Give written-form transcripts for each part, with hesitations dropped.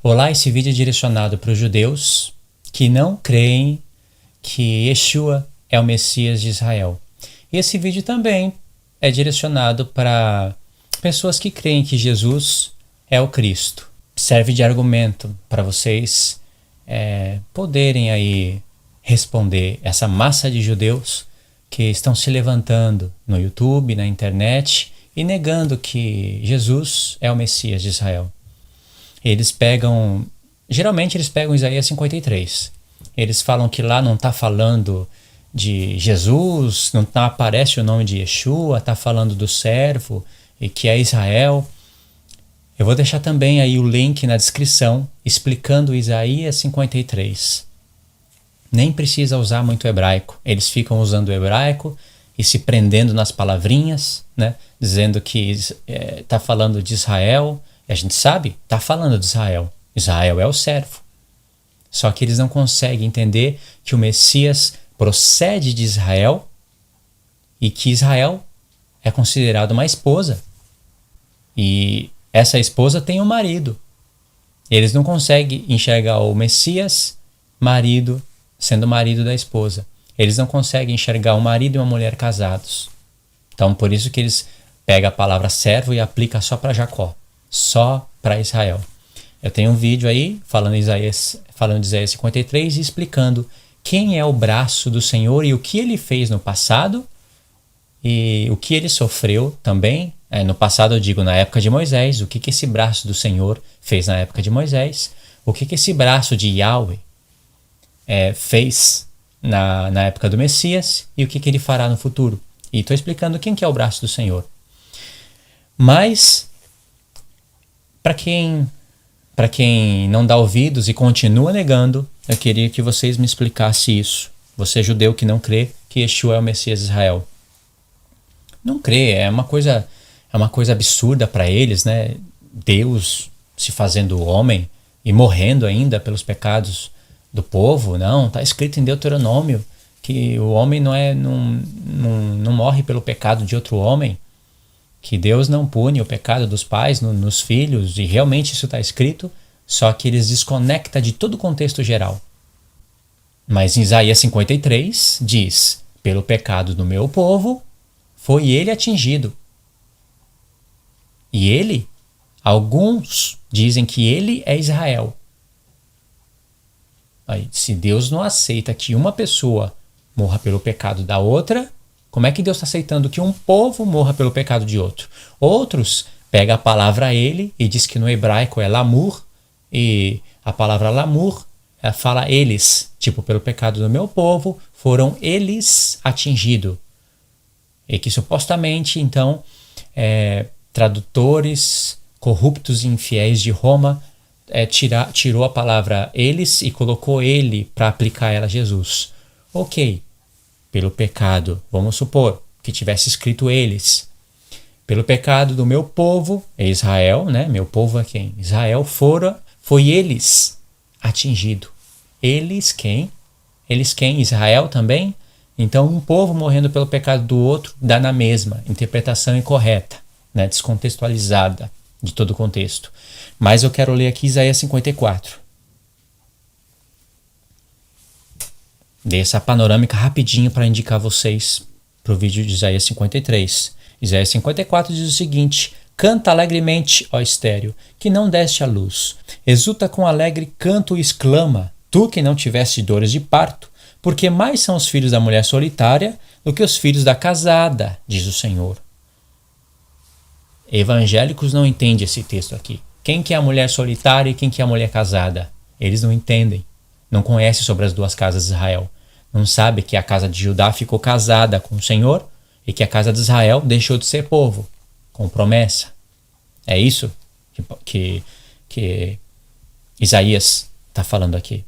Olá, esse vídeo é direcionado para os judeus que não creem que Yeshua é o Messias de Israel. E esse vídeo também é direcionado para pessoas que creem que Jesus é o Cristo. Serve de argumento para vocês poderem aí responder essa massa de judeus que estão se levantando no YouTube, na internet e negando que Jesus é o Messias de Israel. Geralmente eles pegam Isaías 53. Eles falam que lá não está falando de Jesus, não aparece o nome de Yeshua, está falando do servo e que é Israel. Eu vou deixar também aí o link na descrição explicando Isaías 53. Nem precisa usar muito hebraico. Eles ficam usando o hebraico e se prendendo nas palavrinhas, né? Dizendo que está falando de Israel. E a gente sabe, está falando de Israel. Israel é o servo. Só que eles não conseguem entender que o Messias procede de Israel e que Israel é considerado uma esposa. E essa esposa tem um marido. Eles não conseguem enxergar o Messias, marido, sendo marido da esposa. Eles não conseguem enxergar um marido e uma mulher casados. Então, por isso que eles pegam a palavra servo e aplicam só para Jacó. Só para Israel. Eu tenho um vídeo aí falando de Isaías 53 e explicando quem é o braço do Senhor e o que ele fez no passado e o que ele sofreu também. No passado eu digo na época de Moisés, o que esse braço do Senhor fez na época de Moisés, o que esse braço de Yahweh fez na época do Messias e o que ele fará no futuro. E estou explicando quem que é o braço do Senhor. Mas para quem não dá ouvidos e continua negando, eu queria que vocês me explicassem isso. Você judeu que não crê que Yeshua é o Messias de Israel. Não crê, é uma coisa absurda para eles, né? Deus se fazendo homem e morrendo ainda pelos pecados do povo. Não, está escrito em Deuteronômio que o homem não morre pelo pecado de outro homem. Que Deus não pune o pecado dos pais nos filhos, e realmente isso está escrito, só que eles desconectam de todo o contexto geral. Mas em Isaías 53 diz, pelo pecado do meu povo, foi ele atingido. E ele, alguns dizem que ele é Israel. Aí, se Deus não aceita que uma pessoa morra pelo pecado da outra, como é que Deus está aceitando que um povo morra pelo pecado de outro? Outros pegam a palavra ele e diz que no hebraico é lamur, e a palavra lamur fala eles, tipo, pelo pecado do meu povo, foram eles atingidos. E que supostamente, então, tradutores corruptos e infiéis de Roma tirou a palavra eles e colocou ele para aplicar ela a Jesus. Ok. Pelo pecado, vamos supor que tivesse escrito eles. Pelo pecado do meu povo, é Israel, né? Meu povo é quem? Israel foi eles atingido. Eles quem? Eles quem? Israel também? Então um povo morrendo pelo pecado do outro dá na mesma, interpretação incorreta, né? Descontextualizada de todo o contexto. Mas eu quero ler aqui Isaías 54. Dei essa panorâmica rapidinho para indicar vocês para o vídeo de Isaías 53. Isaías 54 diz o seguinte: canta alegremente, ó estéreo, que não deste à luz. Exulta com alegre canto e exclama, tu que não tiveste dores de parto, porque mais são os filhos da mulher solitária do que os filhos da casada, diz o Senhor. Evangélicos não entendem esse texto aqui. Quem que é a mulher solitária e quem que é a mulher casada? Eles não entendem. Não conhecem sobre as duas casas de Israel. Não sabe que a casa de Judá ficou casada com o Senhor e que a casa de Israel deixou de ser povo, com promessa. É isso que Isaías está falando aqui.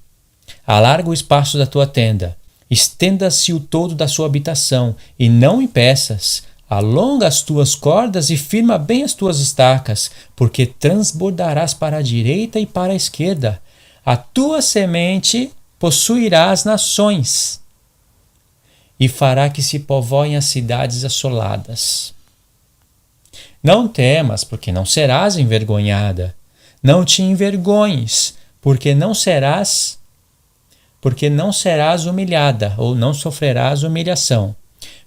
Alarga o espaço da tua tenda, estenda-se o todo da sua habitação, e não impeças. Alonga as tuas cordas e firma bem as tuas estacas, porque transbordarás para a direita e para a esquerda. A tua semente possuirá as nações e fará que se povoem as cidades assoladas. Não temas, porque não serás envergonhada. Não te envergonhes, porque não serás humilhada, ou não sofrerás humilhação.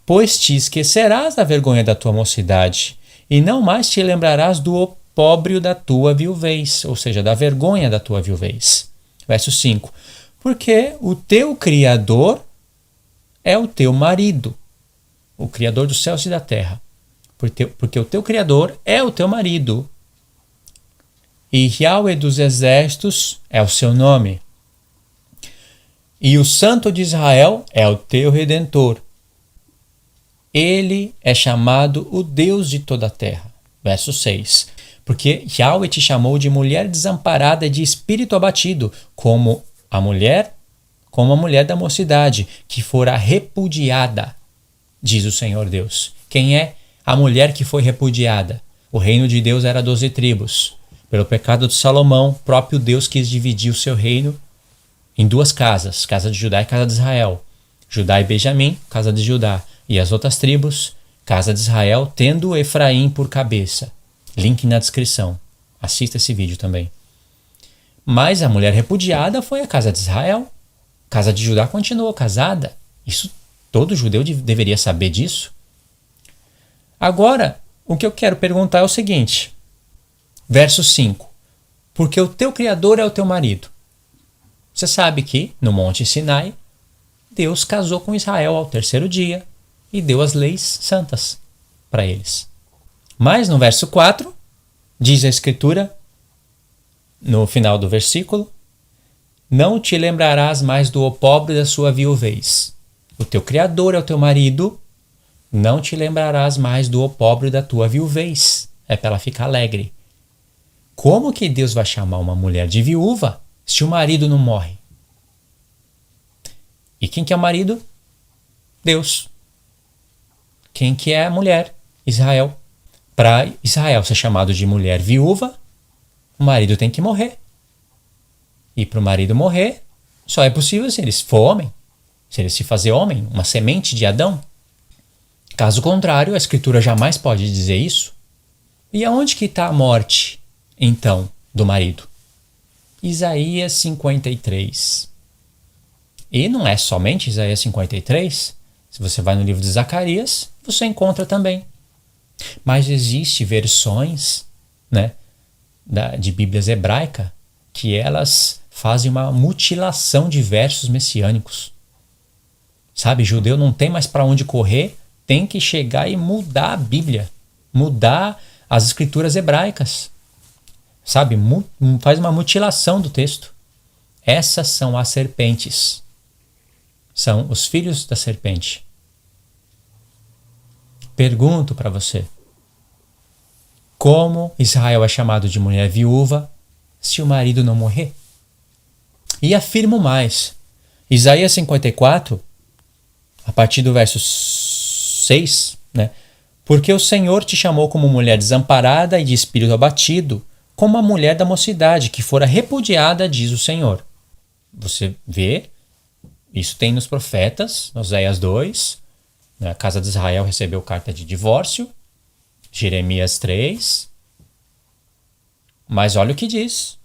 Pois te esquecerás da vergonha da tua mocidade, e não mais te lembrarás do opróbrio da tua viuvez, ou seja, da vergonha da tua viuvez. Verso 5. Porque o teu Criador é o teu marido, o Criador dos céus e da terra. Porque o teu Criador é o teu marido, e Yahweh dos exércitos é o seu nome. E o Santo de Israel é o teu Redentor. Ele é chamado o Deus de toda a terra. Verso 6. Porque Yahweh te chamou de mulher desamparada e de espírito abatido, como a mulher da mocidade, que fora repudiada, diz o Senhor Deus. Quem é a mulher que foi repudiada? O reino de Deus era 12 tribos. Pelo pecado de Salomão, próprio Deus quis dividir o seu reino em duas casas, casa de Judá e casa de Israel. Judá e Benjamim, casa de Judá. E as outras tribos, casa de Israel, tendo Efraim por cabeça. Link na descrição. Assista esse vídeo também. Mas a mulher repudiada foi a casa de Israel. Casa de Judá continuou casada. Isso todo judeu deveria saber disso. Agora, o que eu quero perguntar é o seguinte. Verso 5. Porque o teu Criador é o teu marido. Você sabe que, no Monte Sinai, Deus casou com Israel ao terceiro dia e deu as leis santas para eles. Mas no verso 4, diz a Escritura, no final do versículo, não te lembrarás mais do opróbrio da sua viuvez. O teu Criador é o teu marido, não te lembrarás mais do opróbrio da tua viuvez. É para ela ficar alegre. Como que Deus vai chamar uma mulher de viúva se o marido não morre? E quem que é o marido? Deus. Quem que é a mulher? Israel. Para Israel ser chamado de mulher viúva, o marido tem que morrer. E para o marido morrer, só é possível se ele for homem, se ele se fazer homem, uma semente de Adão. Caso contrário, a Escritura jamais pode dizer isso. E aonde que está a morte, então, do marido? Isaías 53. E não é somente Isaías 53. Se você vai no livro de Zacarias, você encontra também. Mas existem versões, né, de Bíblias hebraicas que elas fazem uma mutilação de versos messiânicos. Sabe, judeu não tem mais para onde correr, tem que chegar e mudar a Bíblia, mudar as escrituras hebraicas. Sabe, faz uma mutilação do texto. Essas são as serpentes. São os filhos da serpente. Pergunto para você. Como Israel é chamado de mulher viúva se o marido não morrer? E afirmo mais. Isaías 54, a partir do verso 6, né? Porque o Senhor te chamou como mulher desamparada e de espírito abatido, como a mulher da mocidade, que fora repudiada, diz o Senhor. Você vê, isso tem nos profetas, Oséias 2, né? A casa de Israel recebeu carta de divórcio, Jeremias 3. Mas olha o que diz.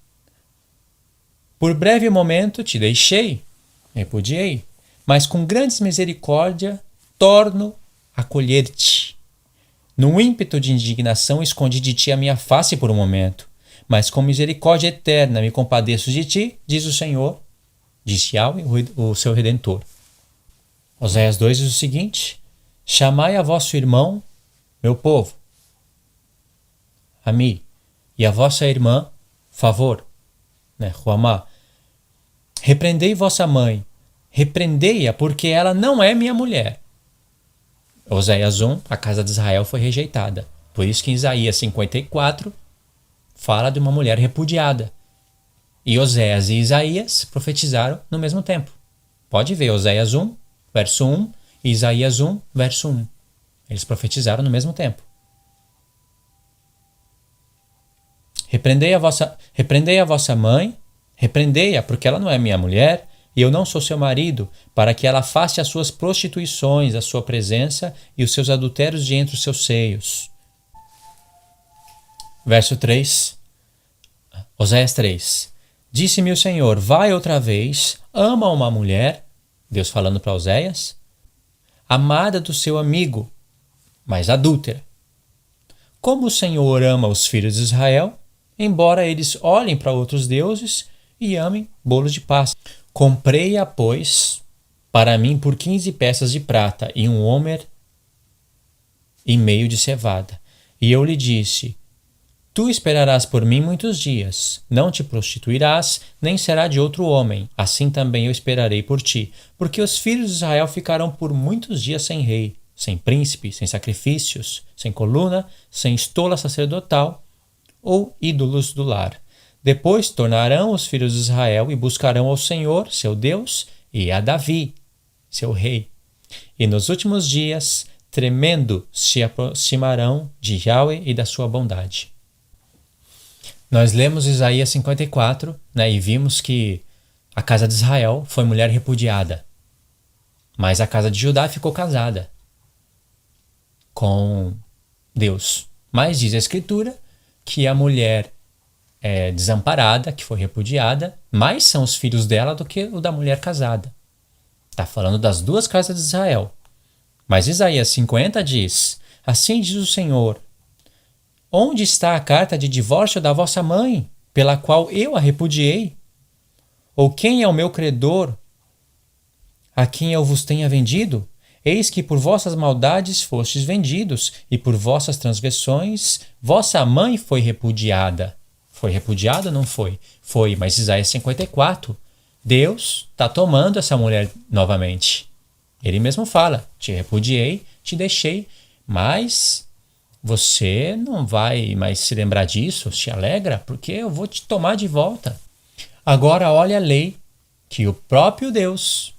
Por breve momento te deixei, repudiei, mas com grandes misericórdia torno a acolher-te. Num ímpeto de indignação escondi de ti a minha face por um momento, mas com misericórdia eterna me compadeço de ti, diz o Senhor, diz Yahweh, o seu Redentor. Oséias 2 diz o seguinte: chamai a vosso irmão, meu povo, Ami, e a vossa irmã, favor, né, Ruamá. Repreendei vossa mãe, repreendei-a, porque ela não é minha mulher. Oséias 1, a casa de Israel foi rejeitada. Por isso que em Isaías 54 fala de uma mulher repudiada. E Oséias e Isaías profetizaram no mesmo tempo. Pode ver Oséias 1, verso 1 e Isaías 1, verso 1. Eles profetizaram no mesmo tempo. Repreendei a vossa mãe, repreendei-a, porque ela não é minha mulher, e eu não sou seu marido, para que ela afaste as suas prostituições da sua presença e os seus adultérios de entre os seus seios. Verso 3. Oséias 3. Disse-me o Senhor, vai outra vez, ama uma mulher, Deus falando para Oséias, amada do seu amigo, mas adúltera. Como o Senhor ama os filhos de Israel, embora eles olhem para outros deuses e amem bolos de Páscoa. Comprei-a, pois, para mim por 15 peças de prata e 1 homer e meio de cevada. E eu lhe disse, tu esperarás por mim muitos dias, não te prostituirás, nem será de outro homem, assim também eu esperarei por ti, porque os filhos de Israel ficarão por muitos dias sem rei, sem príncipe, sem sacrifícios, sem coluna, sem estola sacerdotal ou ídolos do lar. Depois tornarão os filhos de Israel e buscarão ao Senhor, seu Deus, e a Davi, seu rei. E nos últimos dias, tremendo, se aproximarão de Yahweh e da sua bondade. Nós lemos Isaías 54, e vimos que a casa de Israel foi mulher repudiada, mas a casa de Judá ficou casada com Deus. Mas diz a Escritura que a mulher desamparada, que foi repudiada, mais são os filhos dela do que o da mulher casada. Está falando das duas casas de Israel. Mas Isaías 50 diz, assim diz o Senhor, onde está a carta de divórcio da vossa mãe, pela qual eu a repudiei? Ou quem é o meu credor, a quem eu vos tenha vendido? Eis que por vossas maldades fostes vendidos, e por vossas transgressões vossa mãe foi repudiada. Foi repudiada ou não foi? Foi, mas Isaías 54, Deus está tomando essa mulher novamente. Ele mesmo fala, te repudiei, te deixei, mas você não vai mais se lembrar disso, se alegra, porque eu vou te tomar de volta. Agora olha a lei que o próprio Deus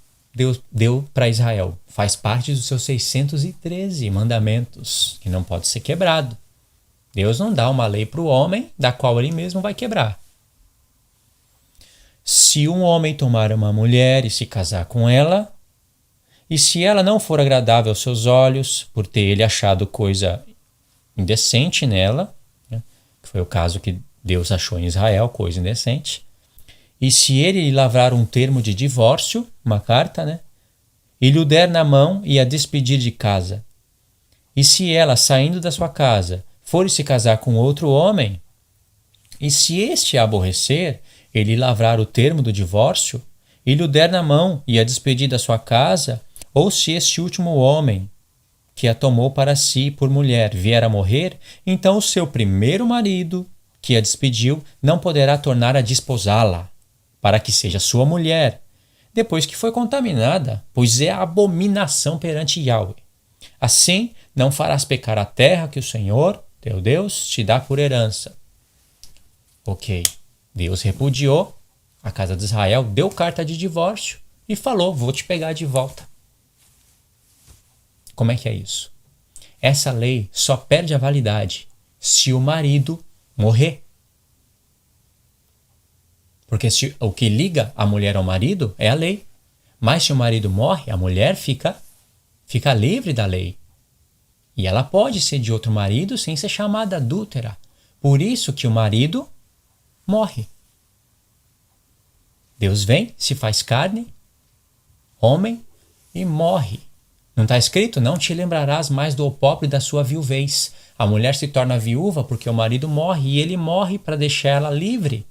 deu para Israel. Faz parte dos seus 613 mandamentos, que não pode ser quebrado. Deus não dá uma lei para o homem, da qual ele mesmo vai quebrar. Se um homem tomar uma mulher e se casar com ela, e se ela não for agradável aos seus olhos, por ter ele achado coisa indecente nela, que foi o caso que Deus achou em Israel, coisa indecente, e se ele lhe lavrar um termo de divórcio, uma carta, e lhe o der na mão e a despedir de casa, e se ela, saindo da sua casa, for se casar com outro homem, e se este a aborrecer, ele lavrar o termo do divórcio, e lhe o der na mão e a despedir da sua casa, ou se este último homem, que a tomou para si por mulher, vier a morrer, então o seu primeiro marido, que a despediu, não poderá tornar a desposá-la, para que seja sua mulher, depois que foi contaminada, pois é abominação perante Yahweh. Assim, não farás pecar a terra que o Senhor, teu Deus, te dá por herança. Ok, Deus repudiou a casa de Israel, deu carta de divórcio e falou, vou te pegar de volta. Como é que é isso? Essa lei só perde a validade se o marido morrer. Porque o que liga a mulher ao marido é a lei. Mas se o marido morre, a mulher fica livre da lei. E ela pode ser de outro marido sem ser chamada adúltera. Por isso que o marido morre. Deus vem, se faz carne, homem, e morre. Não está escrito? Não te lembrarás mais do opróbrio da sua viuvez. A mulher se torna viúva porque o marido morre e ele morre para deixar ela livre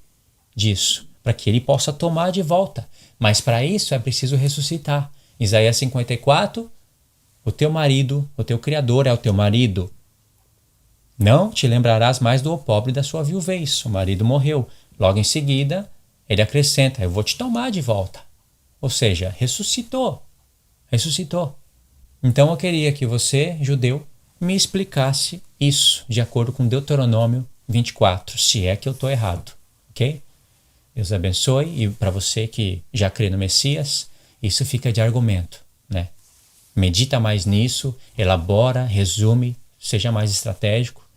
disso, para que ele possa tomar de volta. Mas para isso é preciso ressuscitar. Isaías 54, o teu marido, o teu Criador é o teu marido. Não te lembrarás mais do opróbrio da sua viuvez. O marido morreu. Logo em seguida, ele acrescenta, eu vou te tomar de volta. Ou seja, ressuscitou. Ressuscitou. Então eu queria que você, judeu, me explicasse isso de acordo com Deuteronômio 24, se é que eu estou errado, ok? Deus abençoe, e para você que já crê no Messias, isso fica de argumento, Medita mais nisso, elabora, resume, seja mais estratégico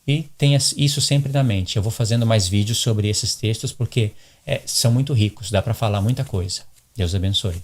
e tenha isso sempre na mente. Eu vou fazendo mais vídeos sobre esses textos porque são muito ricos, dá para falar muita coisa. Deus abençoe.